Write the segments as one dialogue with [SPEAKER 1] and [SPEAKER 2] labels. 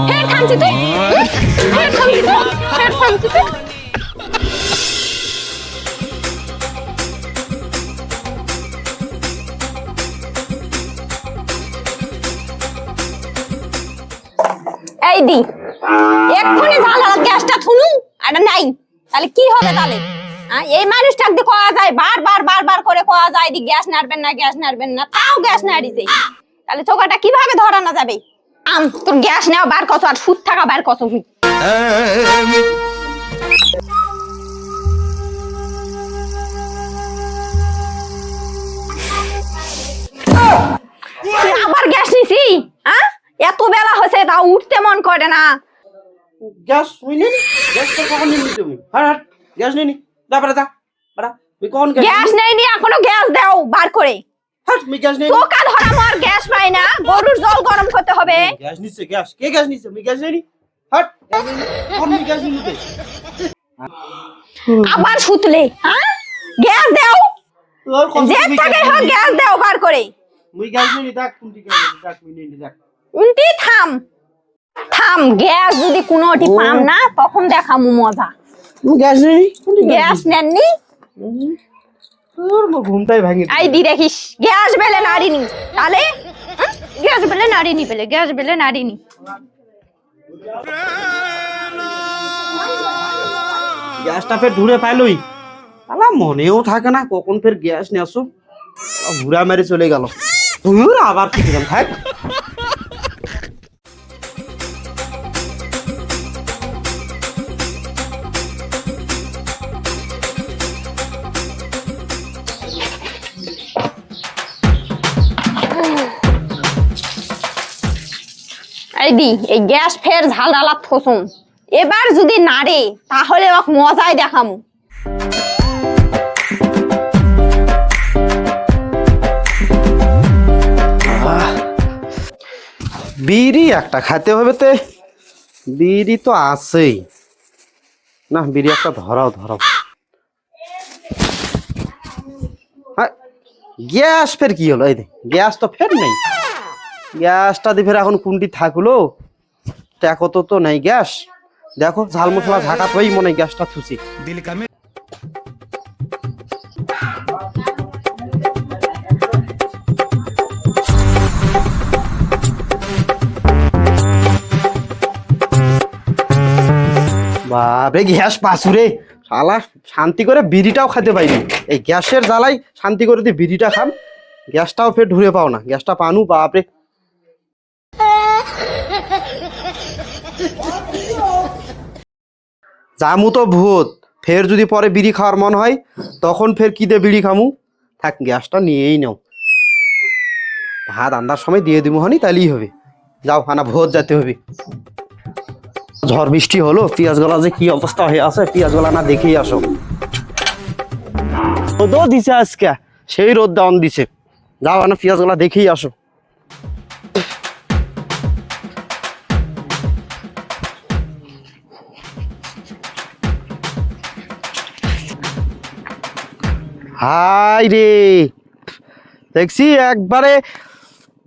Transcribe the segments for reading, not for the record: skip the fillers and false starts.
[SPEAKER 1] ফের থামছি তুই ফের থামছি তুই ফের থামছি তুই এই দি এক্ষুনি ঝাল গ্যাসটা থুনু এটা নাই তাহলে কি হবে তাহলে এই মানুষটা দিয়ে কোয়া যায় বারবার করে কোয়া যায় দি গ্যাস নাড়বেন না তাও গ্যাস নাড়িছে তাহলে চোখাটা কিভাবে ধরানো যাবে তোর গ্যাস নেওয়া বার কত আর সুদ থাকা বার কত আবার গ্যাস নিছি এত বেলা হয়েছে তাও উঠতে মন করে না
[SPEAKER 2] গ্যাস হইনি গ্যাস তো কখন নিলি তুমি হাট গ্যাস নিনি যা বড় যা বড় তুই কোন
[SPEAKER 1] গ্যাস নেইনি এখনো গ্যাস দাও বার করে
[SPEAKER 2] হাট মি গ্যাস নেই
[SPEAKER 1] চোকা ধরা মার গ্যাস পাই না গরুর জল গরম করতে হবে
[SPEAKER 2] গ্যাস নিছে গ্যাস কে গ্যাস নিছে মি গ্যাস নেই হাট কোন মি গ্যাস নিতে
[SPEAKER 1] আবার সুতলে গ্যাস দাও
[SPEAKER 2] তোর কোন
[SPEAKER 1] যে টাকা হোক গ্যাস দাও বার করে
[SPEAKER 2] মুই গ্যাস নেই দেখ কোনটি গ্যাস দেখ মুই নেই দেখ
[SPEAKER 1] উল্টি থাম গ্যাস যদি কোনোটি পাম না তখন দেখামু মজা
[SPEAKER 2] মুই গ্যাস নেই
[SPEAKER 1] গ্যাস নেননি
[SPEAKER 2] তোর মো ঘুমটাই ভাঙি
[SPEAKER 1] আই দি দেখিস গ্যাস বেলে নাড়িনি তাহলে গ্যাস বেলে নাড়িনি
[SPEAKER 2] গ্যাসটা ফের ধুরে পাইলই আলা মনেও থাকে না কখন ফের গ্যাস নিয়ে আসো ঘুরা মেরে চলে গেল ধুর আবার ঠিক গেল থাক
[SPEAKER 1] এই দি এই গ্যাস ফের ঝালডালা থসুন এবার যদি নাড়ে তাহলে ওকে মজাই দেখামু
[SPEAKER 2] বিড়ি একটা খাইতে হবে তে বিড়ি তো আছেই না বিড়ি একটা ধরাও গ্যাস ফের কি হলো এই গ্যাস তো ফের নেই গ্যাসটা দিয়ে ফের এখন কোনটি থাকলো দেখো তো নাই গ্যাস দেখো ঝাল মশলা ঝাঁকা তোই মনে হয় গ্যাসটা থুসি বাপরে গ্যাস পাসুরে শালা শান্তি করে বিড়িটাও খেতে পাইনি এই গ্যাসের জ্বালাই শান্তি করে দিয়ে বিড়িটা খাম গ্যাসটাও ফের ঢুরে পাও না গ্যাসটা পানু বাপরে জামু তো ভূত ফের যদি পরে বিড়ি খাওয়ার মন হয় তখন ফের কি দিয়ে বিড়ি খামু থাক গ্যাসটা নিয়েই নাও ভাত আন্দার সময় দিয়ে দিব হনি তাইলেই হবে যাও হানা ভোট যেতে হবে ঝড় বৃষ্টি হলো পেঁয়াজ গলা যে কি অবস্থা হয়ে আছে পেঁয়াজ গলা না দেখেই আসো রোদও দিছে আজকে সেই রোদ দাউন দিছে যাও না পেঁয়াজ গলা দেখেই আসো হাই রে দেখছি একবারে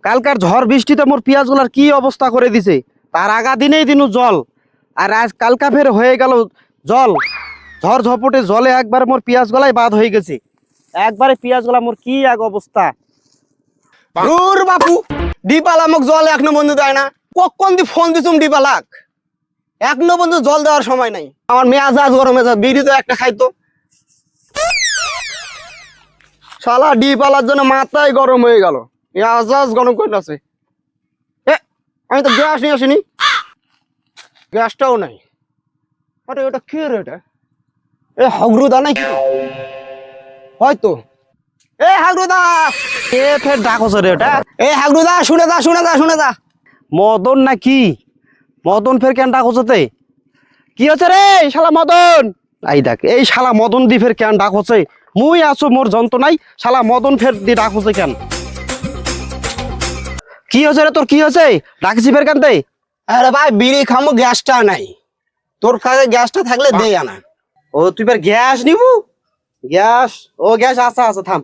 [SPEAKER 2] কালকার ঝড় বৃষ্টিতে মোর পেঁয়াজ গুলার কি অবস্থা করে দিছে তার আগা দিনেই দিনু জল আর আজ কালকা ফের হয়ে গেল জল ঝড় ঝপটে জলে একবারে মোর পেঁয়াজ গলাই বাদ হয়ে গেছে একবারে পেঁয়াজ গলা মোর কি এক অবস্থা
[SPEAKER 3] দূর বাপু ডিপালা মোক জল এখনো বন্ধু দেয় না কখন দি ফোন দিছুম ডিপালাক এখনো বন্ধু জল দেওয়ার সময় নাই আমার মেজাজ গরম মেজাজ বিড়ি তো একটা খাইতো শালা ডিপালার জন্য মাথায় গরম হয়ে গেল মেজাজ গরম করে আছে আমি তো গ্যাস নিয়ে আসিনি গ্যাসটাও নাই আরে ওটা কি রে এটা হগরুদা নাকি হয়তো হাগরুদা
[SPEAKER 2] এ ফের ডাকছ রে ওটা
[SPEAKER 3] হাগরুদা শুনে দা
[SPEAKER 2] মদন নাকি মদন ফের কেন ডাকছতে কি হচ্ছে রে শালা মদন আই দেখ এই শালা মদন দি ফের কেন ডাকছে মুই আছো মোর যন্ত্র নাই শালা মদন ফের দি ডাকছে কেন কি হচ্ছে রে তোর কি হচ্ছে ডাকছি ফের কেন দেই
[SPEAKER 3] আরে ভাই বিড়ি খামু গ্যাসটা নাই তোর কাছে গ্যাসটা থাকলে দেই আনা
[SPEAKER 2] ও তুই ফের গ্যাস নিবু গ্যাস ও গ্যাস আছে থাম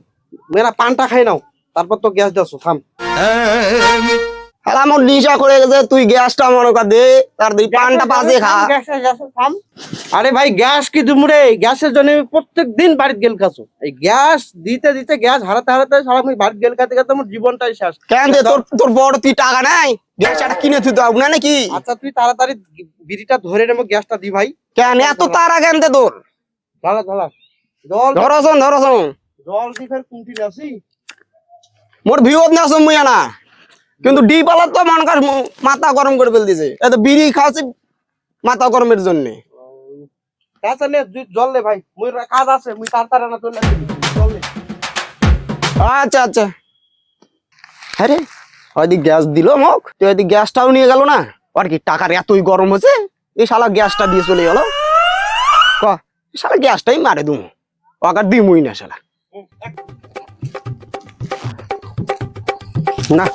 [SPEAKER 2] মেরা পানটা খাই নাও তারপর তো গ্যাস দাও থাম
[SPEAKER 3] আর আমার নিশা করে গেছে, তুই গ্যাসটা মনে কর দে, তার দুই পানটা পাশে খা।
[SPEAKER 2] আরে ভাই গ্যাস কি দুমরে, গ্যাসের জন্য আমি প্রত্যেক দিন বাড়িতে গেল খাসু। এই গ্যাস দিতে দিতে গ্যাস হারাতে হারাতে সারা আমি বাড়িতে গেল খাতে খাতে আমার জীবনটাই শেষ।
[SPEAKER 3] কেন দে, তোর তোর বড় তুই টাকা নাই, গ্যাসটা কিনে তুই দাও না নাকি?
[SPEAKER 2] আচ্ছা তুই তাড়াতাড়ি বিড়িটা ধরে নেবো, গ্যাসটা দি ভাই।
[SPEAKER 3] কেন এত তারা কেন দে তোর?
[SPEAKER 2] ঢালা ঢালা জল
[SPEAKER 3] ধরছন
[SPEAKER 2] জল দি ফের কুন্টি আসি।
[SPEAKER 3] মোর ভিউত না সমুয়া না, কিন্তু ডি পালার তো মনে কর মাথা গরম করে ফেল দিছে। এত বিড়ি খাওয়াছি মাথা গরমের জন্য।
[SPEAKER 2] আচ্ছা নে জল লে ভাই, মুই কাজ আছে, মুই তাড়াতাড়ি না চলে আসি। জল লে।
[SPEAKER 3] আচ্ছা আচ্ছা। আরে হয়তো গ্যাস দিল মোক, তুই হয়তো গ্যাসটাও নিয়ে গেল না। আর কি টাকার এতই গরম হচ্ছে, এই শালা গ্যাসটা দিয়ে চলে গেল। ক শালা গ্যাসটাই মারে দুম, ওকার দিমুই না শালা।
[SPEAKER 2] না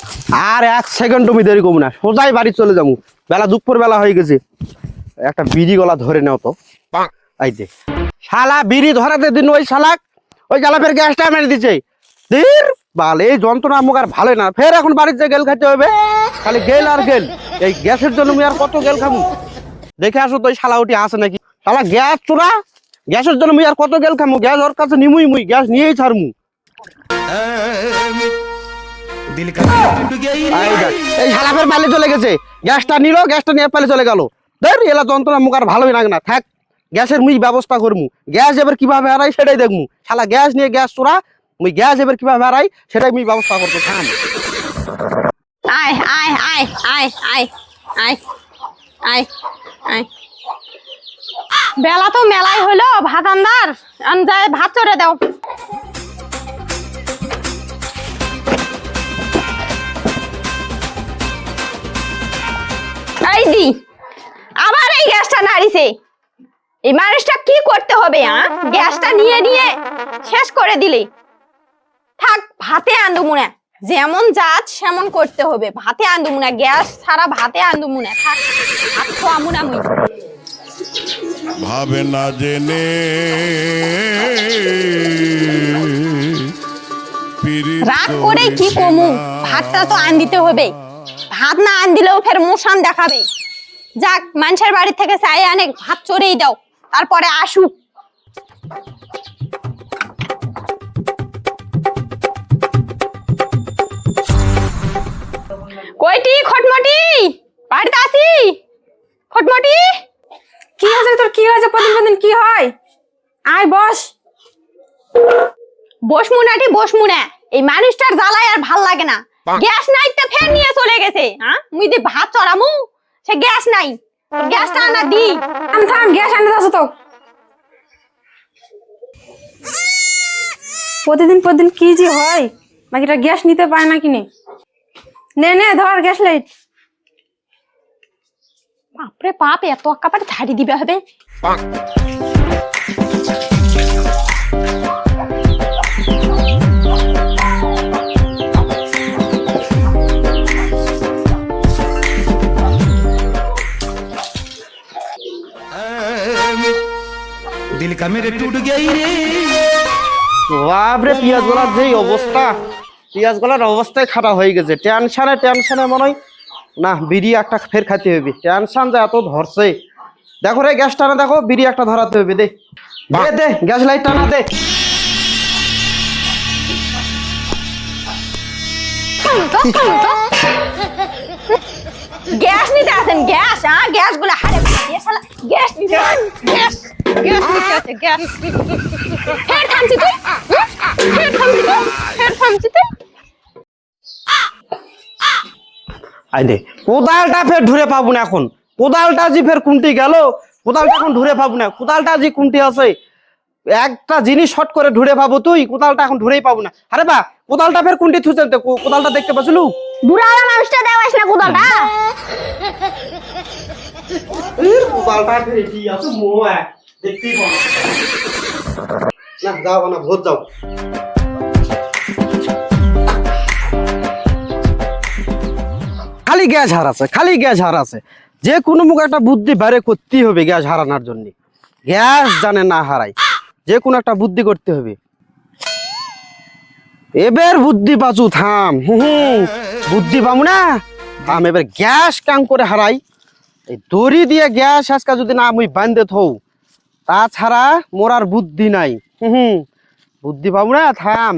[SPEAKER 2] আর এক সেকেন্ড তুমি দেরি করবো না, সোজাই বাড়ি চলে যাবো। বেলা দুপুর বেলা হয়ে গেছে, একটা বিড়ি গলা ধরে নাও তো। এই দে শালা বিড়ি ধরাতে দিন ওই শালাক, ওই শালা ফের গ্যাসটা মেরে দিচ্ছে। ধীর বাল, এই যন্ত্রণা মুখ আর ভালো না। ফের এখন বাড়িতে গেল খাইতে হবে, খালি গেল আর গেল। এই গ্যাসের জন্য আমি আর কত গেল খাবো। দেখে আসো তো ওই শালা উঠি আসে নাকি। শালা গ্যাস চোরা, গ্যাসের জন্য আমি আর কত গেল খামু। গ্যাস ওর কাছে নিমুই, মুই গ্যাস নিয়েই ছাড়মু। এই শালা ফের পালে চলে গেছে, গ্যাসটা নিল, গ্যাসটা নিয়ে পালে চলে গেল। ধর এলা যন্ত্রণা মুখ আর ভালোই লাগে না। থাক গ্যাসের মুই ব্যবস্থা করমু, গ্যাস এবার কিভাবে হারাই সেটাই দেখমু। শালা গ্যাস নিয়ে গ্যাস চোরা, মুই গ্যাস এবার কিভাবে হারাই সেটাই মুই ব্যবস্থা করতে থাম।
[SPEAKER 1] আয় আয় আয় আয় আয় আয় আয় আয়। বেলা তো মেলাই হলো, ভাত আন্দার যায়, ভাত চড়ে দাও। এই দি আবার এই গ্যাসটা নাড়িছে। এই মানুষটা কি করতে হবে? গ্যাসটা নিয়ে নিয়ে শেষ করে দিলে। থাক ভাতে আন্দুমুনা, যেমন জাত সেমন করতে হবে। ভাতে আন্দুমুনা, গ্যাস ছাড়া ভাতে আন্দুমুনা। থাক ভাত খাওয়া মুনা মুই।
[SPEAKER 4] ভাবে না জেনে
[SPEAKER 1] রাগ করে কি কমু, ভাতটা তো আন দিতে হবে। ভাত না আন দিলেও ফের মোশান দেখাবে। যাক মানুষের বাড়ি থেকে চাই আনে, ভাত চড়েই দাও, তারপরে আসুক। কইটি খটমটি, বাড়িতে আসি খটমটি।
[SPEAKER 5] কি হয়েছে তোর? কি হয়েছে? প্রতিদিন প্রতিদিন কি হয়? আয় বস।
[SPEAKER 1] বসমুনাটি বসমুনা, এই মানুষটার জ্বালায় আর ভাল লাগে না। গ্যাস নাই তো ফের নিয়ে চলে গেছে। মুই যে ভাত চড়ামু, সে গ্যাস নাই। গ্যাসটা আনা দি।
[SPEAKER 5] আমি থাম, গ্যাস আনতে যাচ্ছ তো। প্রতিদিন প্রতিদিন কি যে হয়, বাকিটা গ্যাস নিতে পায় না কিনে। নে নে ধর গ্যাস লাইট।
[SPEAKER 1] বাপরে বাপ, এত একেবারে ঝাড়ি দিবে হবে।
[SPEAKER 6] दिल का मेरे टूट गई रे।
[SPEAKER 2] বাপরে পিয়াজ গলার যে অবস্থা, পিয়াজ গলার অবস্থায় খারাপ হয়ে গেছে। টেনশনে টেনশনে মনে হয় না বিড়ি একটা ফের খাইতে হবে। টেনশন যে এত ধরছে। দেখো রে গ্যাস টানা, দেখো বিড়ি একটা ধরাতে হবে। দে দে দে গ্যাস লাইট টানা দে।
[SPEAKER 1] গ্যাস নিতে আসেন, গ্যাস গ্যাস গুলো হারে গ্যাস নিতে গ্যাস গ্যাস নিতে আছে, গ্যাস ফের থামছি তুই, ফের থামছি তুই, ফের থামছি তুই।
[SPEAKER 2] আই দে কোদালটা ফের ধরে পাবো না এখন। কোদালটা জি ফের কুন্টি গেল, কোদালটা এখন ধরে পাবো না। কোদালটা জি কুন্টি আছে, একটা জিনিস শর্ট করে ধরে পাবো, তুই কোদালটা এখন ধরেই পাবো না। আরে বা কোদালটা ফের কুন্টি থুছে, কোদালটা দেখতে পাচ্ছিলু?
[SPEAKER 1] বুড়া মানুষটা দেওয়াস না কোদালটা।
[SPEAKER 2] কোদালটা কি আছে মোয়া দেখতেই পাবো না। যাও না ভোট যাও। খালি গ্যাস হারাছে, খালি গ্যাস হারাছে। যে কোনো মুখ একটা বুদ্ধি বাইরে করতেই হবে গ্যাস হারানোর জন্য। গ্যাস জানে না হারাই, যে কোনো একটা বুদ্ধি করতে হবে। এবার বুদ্ধি পাচু থাম। বুদ্ধি পাবো না, আমি এবার গ্যাস কাম করে হারাই এই দড়ি দিয়ে গ্যাস আজকে যদি না আমি বান্ধে থৌ তাছাড়া মোর আর বুদ্ধি নাই বুদ্ধি পাবো না থাম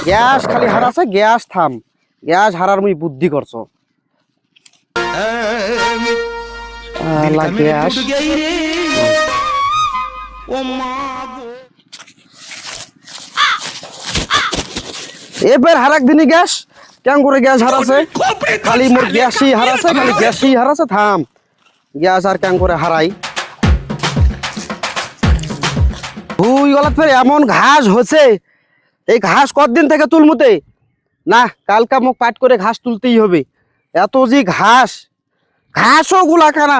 [SPEAKER 2] গ্যাস খালি হারাছে গ্যাস থাম গ্যাস হারার মুই বুদ্ধি করছো
[SPEAKER 6] दिल का मेरे
[SPEAKER 2] গ্যাস
[SPEAKER 6] टूट गया ही रे ओ माँ गो
[SPEAKER 2] এবার হারাক দিনই গ্যাস কেমন করে গ্যাস হারাছে খালি মোর গ্যাসই হারাছে খালি গ্যাসই হারাছে থাম গ্যাস আর কেমন করে হারাই ভুই গলাত ফের এমন ঘাস হচ্ছে এই ঘাস কতদিন থেকে তুলমুতে না কালকা মুখ পাট করে ঘাস তুলতেই হবে এত যে ঘাস ঘাসও গুলা খানা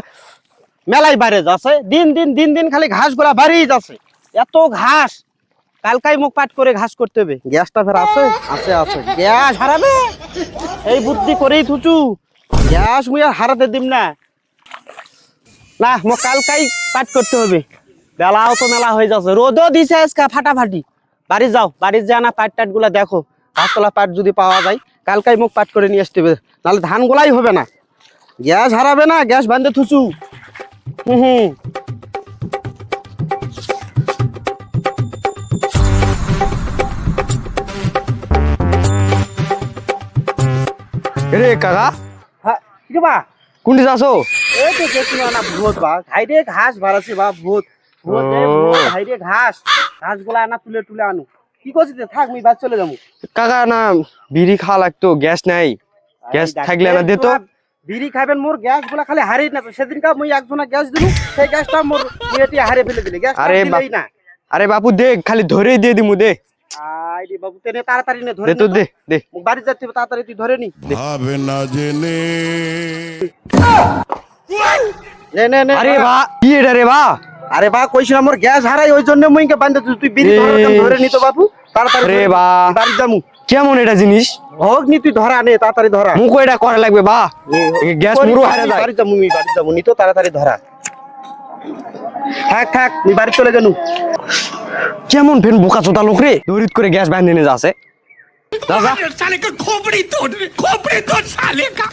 [SPEAKER 2] মেলাই বাইরে যাচ্ছে দিন দিন দিন দিন খালি ঘাস গুলা বাড়িয়ে যাচ্ছে এত ঘাস কালকাই মুখ পাট করে ঘাস করতে হবে গ্যাসটা ফের আছে আছে আছে গ্যাস হারাবে এই বুদ্ধি করেই থুচু গ্যাস মুই আর হারাতে দিম না না মোক কালকাই পাট করতে হবে বেলাও তো মেলা হয়ে যাচ্ছে রোদও দিছে আজকে ফাটাফাটি বাড়ি যাও বাড়ি যা না পাট টাট গুলা দেখো ঘাসতলা পাট যদি পাওয়া যায় কালকাই মুখ পাট করে নিয়ে আসতে হবে নাহলে ধান গোলাই হবে না গ্যাস হারাবে না গ্যাস বান্ধে থুচু
[SPEAKER 3] রে কাকা
[SPEAKER 2] কি বা
[SPEAKER 3] কোনটি যাছো
[SPEAKER 2] এই তো দেখছিল না ভূত বা ঘাইরে ঘাস বাড়াছে বা ভূত ভূত ঘাইরে ঘাস ঘাস গুলা আনা তুলে তুলে আনু কি করছিস থাক মুই বাদ চলে যাবো
[SPEAKER 3] কাকা না বিড়ি খাওয়া লাগতো গ্যাস নাই গ্যাস থাকলে না দিত
[SPEAKER 2] বিড়ি খাবেন মোর গ্যাস গুলা খালি হারিয়ে না তো সেদিনকা মুই একজনা গ্যাস দিলু সেই গ্যাসটা মোর মেয়েটি হারিয়ে ফেলে দিলে গ্যাস
[SPEAKER 3] আরে
[SPEAKER 2] দিলেই না
[SPEAKER 3] আরে বাপু দে খালি ধরেই দিয়ে দিমু দে
[SPEAKER 2] আই রে বাবু তেনে তাড়াতাড়ি নে ধরে
[SPEAKER 3] দে তো দে দে
[SPEAKER 2] মুখ বাড়ি যাচ্ছে তাড়াতাড়ি তুই ধরে নি
[SPEAKER 6] भावे ना जेने
[SPEAKER 2] নে নে নে
[SPEAKER 3] আরে বা কি এটা রে বা
[SPEAKER 2] আরে বা কইছিলাম মোর গ্যাস হারাই ওই জন্য মুইকে বান্ধে তুই বিড়ি ধরে নি তো বাবু তাড়াতাড়ি
[SPEAKER 3] আরে
[SPEAKER 2] ধরে নি।
[SPEAKER 3] বা
[SPEAKER 2] বাড়ি যামু
[SPEAKER 3] কেমন এটা জিনিস
[SPEAKER 2] হোক নি তুই ধরা নে তাড়াতাড়ি ধরা
[SPEAKER 3] মুখ এটা করা লাগবে বা গ্যাস মুরু হারা যায়
[SPEAKER 2] বাড়ি যাবো মুই বাড়ি যাবো নি তো তাড়াতাড়ি ধরা থাক থাক মুই বাড়ি চলে গেলু
[SPEAKER 3] কেমন ফেন বোকা চোদা লোক রে দৌড়িত করে গ্যাস বাঁধে নিয়ে যাচ্ছে
[SPEAKER 6] साले का खोपड़ी तोड़ साले का